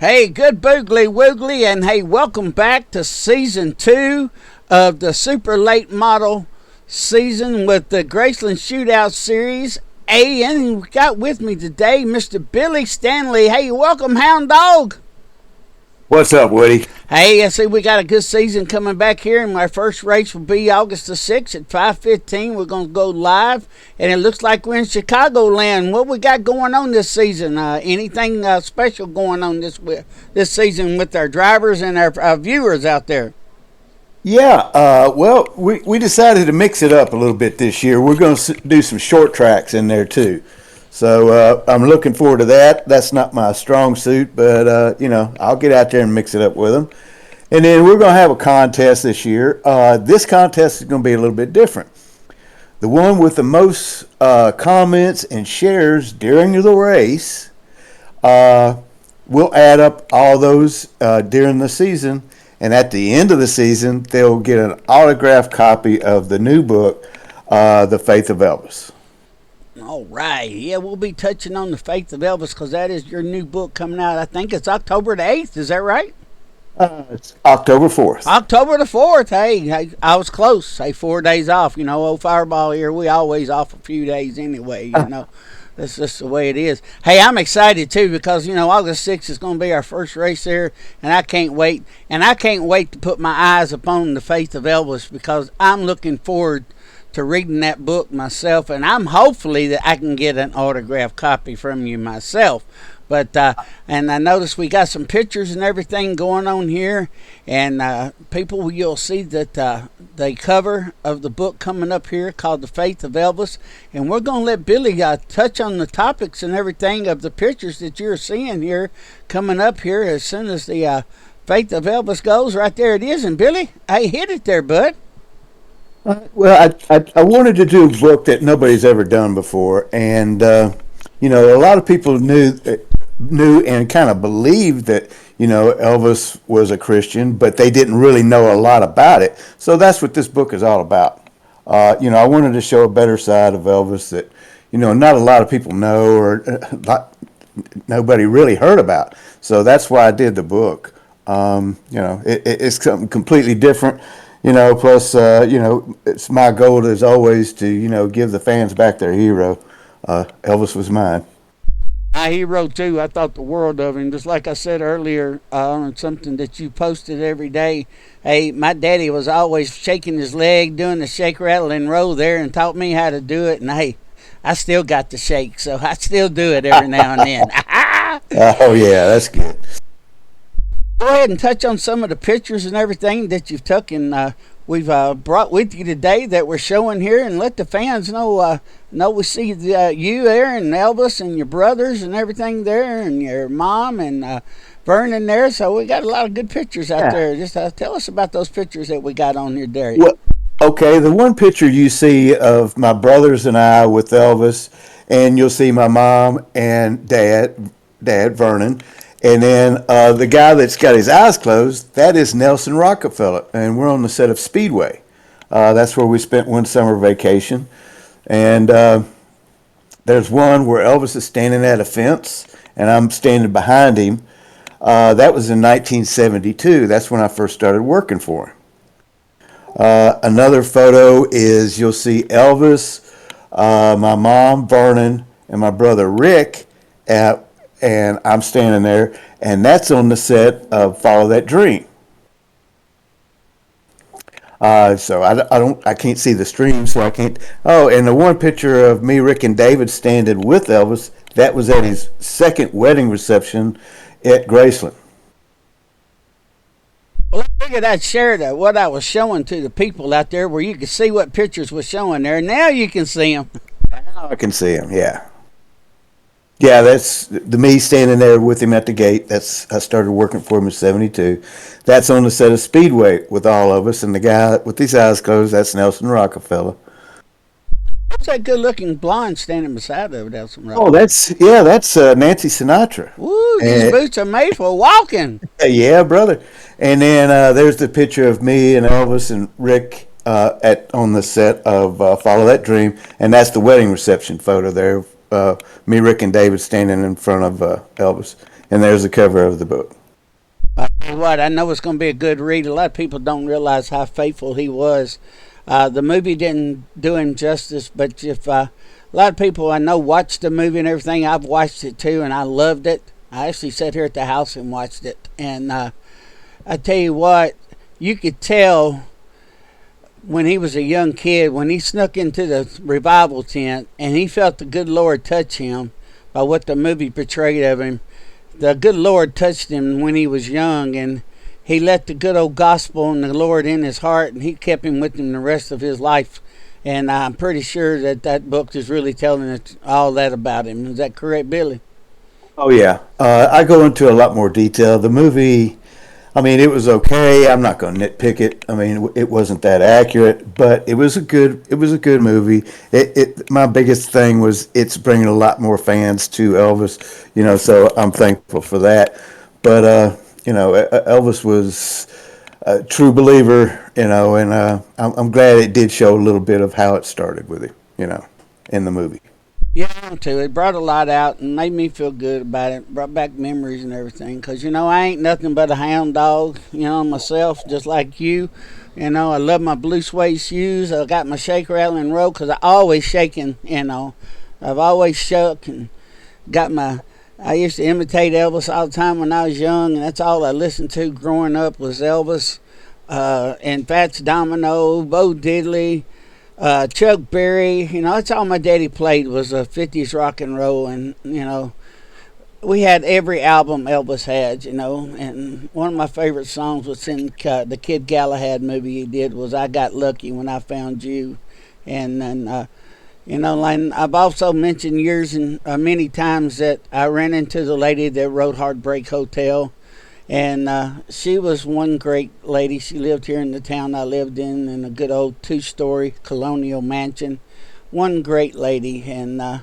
Hey, good boogly woogly, and hey, welcome back to season 2 of the super late model season with the Graceland Shootout series. Hey, and we got with me today Mr. Billy Stanley. Hey, welcome, Hound Dog. What's up, Woody? Hey, I see we got a good season coming back here, and my first race will be August the 6th at 5:15. We're going to go live, and it looks like we're in Chicagoland. What we got going on this season? Anything special going on this season with our drivers and our viewers out there? Yeah, well, we decided to mix it up a little bit this year. We're going to do some short tracks in there, too. So I'm looking forward to that. That's not my strong suit, but, I'll get out there and mix it up with them. And then we're going to have a contest this year. This contest is going to be a little bit different. The one with the most comments and shares during the race, we'll add up all those during the season. And at the end of the season, they'll get an autographed copy of the new book, The Faith of Elvis. All right. Yeah, we'll be touching on The Faith of Elvis because that is your new book coming out. I think it's October the 8th. Is that right? It's October 4th. October the 4th. Hey, I was close. Hey, 4 days off. You know, old Fireball here, we always off a few days anyway, you know. That's just the way it is. Hey, I'm excited, too, because, August 6th is going to be our first race there, and I can't wait. And I can't wait to put my eyes upon The Faith of Elvis because I'm looking forward to reading that book myself, and I'm hopefully that I can get an autographed copy from you myself. But and I noticed we got some pictures and everything going on here, and people, you'll see that the cover of the book coming up here called The Faith of Elvis, and we're going to let Billy touch on the topics and everything of the pictures that you're seeing here coming up here as soon as the Faith of Elvis goes. Right there it is, and Billy, hey, hit it there, bud. Well, I wanted to do a book that nobody's ever done before, and a lot of people knew and kind of believed that Elvis was a Christian, but they didn't really know a lot about it. So that's what this book is all about. I wanted to show a better side of Elvis that not a lot of people know or nobody really heard about. So that's why I did the book. It's something completely different. Plus, it's my goal as always to, give the fans back their hero. Elvis was mine. My hero, too. I thought the world of him. Just like I said earlier on something that you posted every day. Hey, my daddy was always shaking his leg, doing the shake, rattle, and roll there and taught me how to do it. And, hey, I still got the shake, so I still do it every now and then. Oh, yeah, that's good. Go ahead and touch on some of the pictures and everything that you've taken. We've brought with you today that we're showing here, and let the fans know we see you there and Elvis and your brothers and everything there, and your mom and Vernon there. So we got a lot of good pictures out there. Just tell us about those pictures that we got on here, Derek. Well, okay, the one picture you see of my brothers and I with Elvis, and you'll see my mom and dad Vernon. And then the guy that's got his eyes closed, that is Nelson Rockefeller. And we're on the set of Speedway. That's where we spent one summer vacation. And there's one where Elvis is standing at a fence, and I'm standing behind him. That was in 1972. That's when I first started working for him. Another photo is you'll see Elvis, my mom, Vernon, and my brother Rick and I'm standing there, and that's on the set of Follow That Dream. So I can't see the stream, so I can't. Oh, and the one picture of me, Rick, and David standing with Elvis, that was at his second wedding reception at Graceland. Well, I figured I'd share what I was showing to the people out there, where you could see what pictures was showing there. Now you can see them. Now I can see them. Yeah. Yeah, that's the me standing there with him at the gate. I started working for him in '72. That's on the set of Speedway with all of us, and the guy with his eyes closed, that's Nelson Rockefeller. What's that good-looking blonde standing beside of Nelson Rockefeller? Oh, that's Nancy Sinatra. Ooh, these boots are made for walking. Yeah, brother. And then there's the picture of me and Elvis and Rick on the set of Follow That Dream, and that's the wedding reception photo there. Me, Rick, and David standing in front of Elvis. and there's the cover of the book. I tell you what, I know it's going to be a good read. A lot of people don't realize how faithful he was. The movie didn't do him justice, but if a lot of people I know watched the movie and everything, I've watched it too, and I loved it. I actually sat here at the house and watched it, and I tell you what, you could tell when he was a young kid, when he snuck into the revival tent and he felt the good Lord touch him by what the movie portrayed of him. The good Lord touched him when he was young, and he let the good old gospel and the Lord in his heart, and he kept him with him the rest of his life. And I'm pretty sure that that book is really telling us all that about him. Is that correct, Billy? Oh yeah, I go into a lot more detail. The movie, I mean, it was okay. I'm not going to nitpick it. I mean, it wasn't that accurate, but it was a good movie. My biggest thing was it's bringing a lot more fans to Elvis, so I'm thankful for that. But Elvis was a true believer, and I'm glad it did show a little bit of how it started with him, in the movie. Yeah, too. It brought a lot out and made me feel good about it. Brought back memories and everything. Because, I ain't nothing but a hound dog, myself, just like you. I love my blue suede shoes. I got my shake, rattle, and roll because I always shaking. I've always shook and got my. I used to imitate Elvis all the time when I was young, and that's all I listened to growing up was Elvis and Fats Domino, Bo Diddley, Chuck Berry. That's all my daddy played was 50s rock and roll, and we had every album Elvis had. And one of my favorite songs was in the Kid Galahad movie he did was "I Got Lucky When I Found You," and then. Like I've also mentioned years and many times that I ran into the lady that wrote Heartbreak Hotel, and she was one great lady. She lived here in the town I lived in a good old two-story colonial mansion. One great lady, and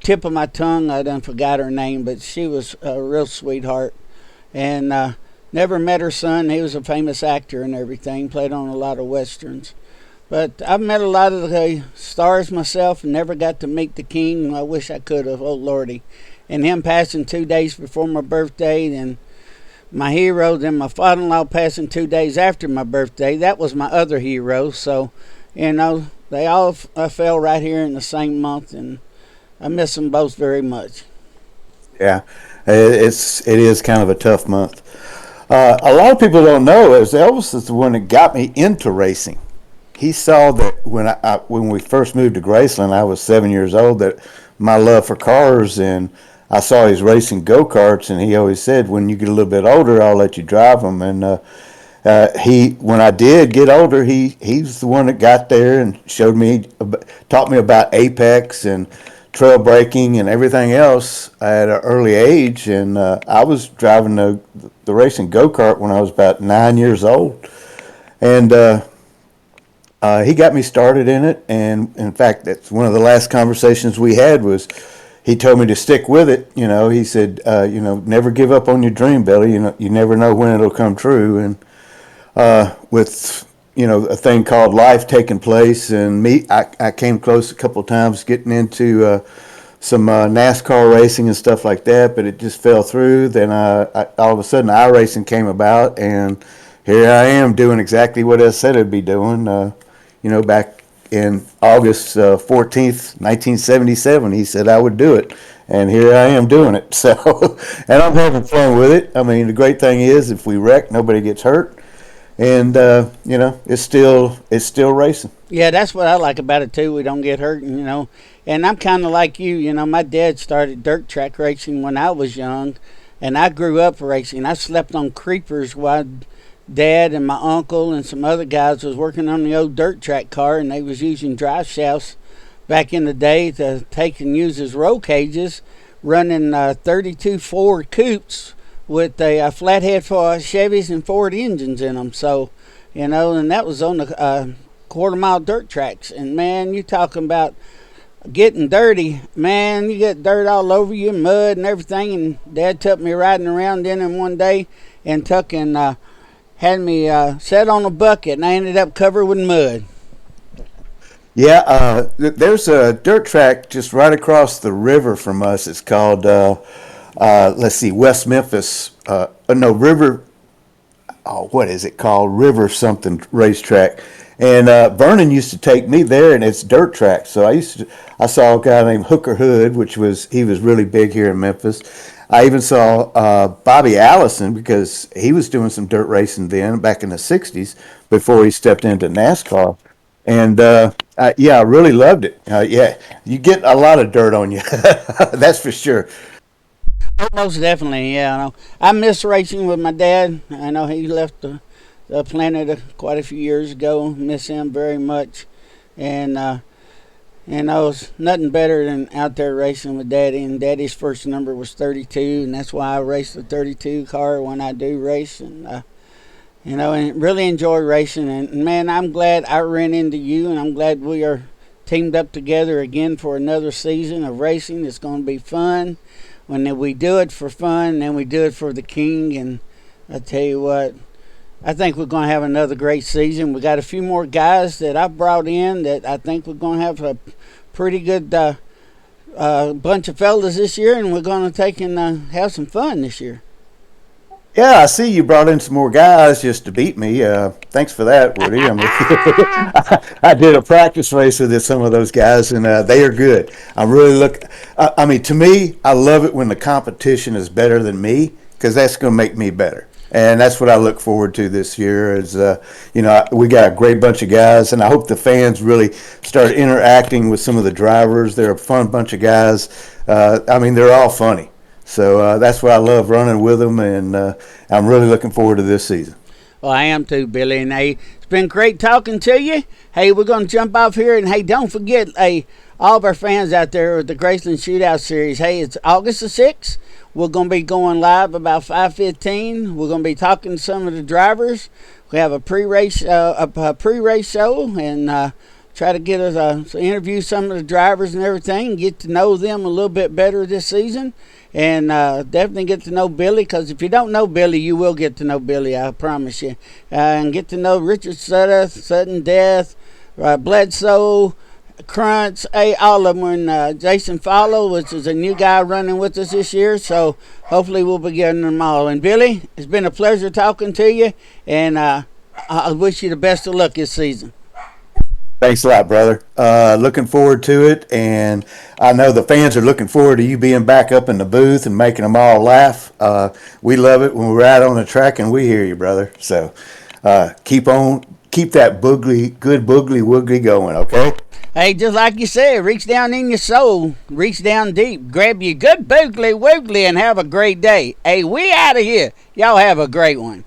tip of my tongue, I done forgot her name, but she was a real sweetheart. And never met her son. He was a famous actor and everything. Played on a lot of westerns. But I've met a lot of the stars myself and never got to meet the king. I wish I could have. Oh, Lordy. And him passing 2 days before my birthday, and my hero, then my father-in-law passing 2 days after my birthday. That was my other hero. So, they all fell right here in the same month, and I miss them both very much. Yeah, it is kind of a tough month. A lot of people don't know is Elvis is the one that got me into racing. He saw that when we first moved to Graceland, I was 7 years old. That my love for cars, and I saw he's racing go karts, and he always said, "When you get a little bit older, I'll let you drive them." And when I did get older, he's the one that got there and showed me, taught me about apex and trail braking and everything else at an early age. And I was driving the racing go kart when I was about 9 years old, and he got me started in it. And in fact, that's one of the last conversations we had was he told me to stick with it. He said, never give up on your dream, Billy. You never know when it'll come true. And with a thing called life taking place, and I came close a couple of times getting into some NASCAR racing and stuff like that, but it just fell through. Then all of a sudden iRacing came about, and here I am doing exactly what I said I'd be doing. Back in August 14th, 1977, he said I would do it, and here I am doing it. So, and I'm having fun with it. I mean, the great thing is if we wreck, nobody gets hurt, and it's still racing. Yeah, that's what I like about it too. We don't get hurt, And I'm kind of like you. My dad started dirt track racing when I was young, and I grew up racing. I slept on creepers while Dad and my uncle and some other guys was working on the old dirt track car, and they was using drive shafts back in the day to take and use as roll cages, running 32 Ford coupes with a flathead for Chevys and Ford engines in them. So, and that was on the quarter-mile dirt tracks. And, man, you talking about getting dirty. Man, you get dirt all over you, mud and everything. And Dad took me riding around in them one day and took and had me set on a bucket, and I ended up covered with mud. Yeah, there's a dirt track just right across the river from us. It's called let's see, West Memphis, no, River, oh, what is it called? River something racetrack. And Vernon used to take me there, and it's dirt track. So I saw a guy named Hooker Hood, he was really big here in Memphis. I even saw Bobby Allison because he was doing some dirt racing then back in the '60s before he stepped into NASCAR. And yeah, I really loved it. Yeah, you get a lot of dirt on you, that's for sure. Oh, most definitely, yeah. I miss racing with my dad. I know he left the planet quite a few years ago. Miss him very much, and it's nothing better than out there racing with Daddy. And Daddy's first number was 32, and that's why I race the 32 car when I do race. And and really enjoy racing. And man, I'm glad I ran into you, and I'm glad we are teamed up together again for another season of racing. It's going to be fun. When we do it for fun, then we do it for the king. And I tell you what, I think we're going to have another great season. We got a few more guys that I brought in that I think we're going to have a pretty good bunch of fellas this year, and we're going to take and have some fun this year. Yeah, I see you brought in some more guys just to beat me. Thanks for that, Woody. I mean, I did a practice race with some of those guys, and they are good. I really look. I mean, to me, I love it when the competition is better than me because that's going to make me better. And that's what I look forward to this year. We got a great bunch of guys, and I hope the fans really start interacting with some of the drivers. They're a fun bunch of guys. I mean, they're all funny. So that's why I love running with them, and I'm really looking forward to this season. Well, I am too, Billy. And hey, it's been great talking to you. Hey, we're going to jump off here, and hey, don't forget, hey, all of our fans out there with the Graceland Shootout Series. Hey, it's August the 6th. We're going to be going live about 5:15. We're going to be talking to some of the drivers. We have a pre-race show, and try to get us interview some of the drivers and everything, get to know them a little bit better this season. And definitely get to know Billy, because if you don't know Billy, you will get to know Billy, I promise you. And get to know Richard Sudden Death, Bledsoe, Crunch, all of them. And Jason Follow, which is a new guy running with us this year. So hopefully we'll be getting them all. And Billy, it's been a pleasure talking to you. And I wish you the best of luck this season. Thanks a lot, brother. Looking forward to it, and I know the fans are looking forward to you being back up in the booth and making them all laugh. We love it when we're out on the track and we hear you, brother. So keep that good boogly woogly going, okay? Hey, just like you said, reach down in your soul, reach down deep, grab your good boogly woogly, and have a great day. Hey, we out of here. Y'all have a great one.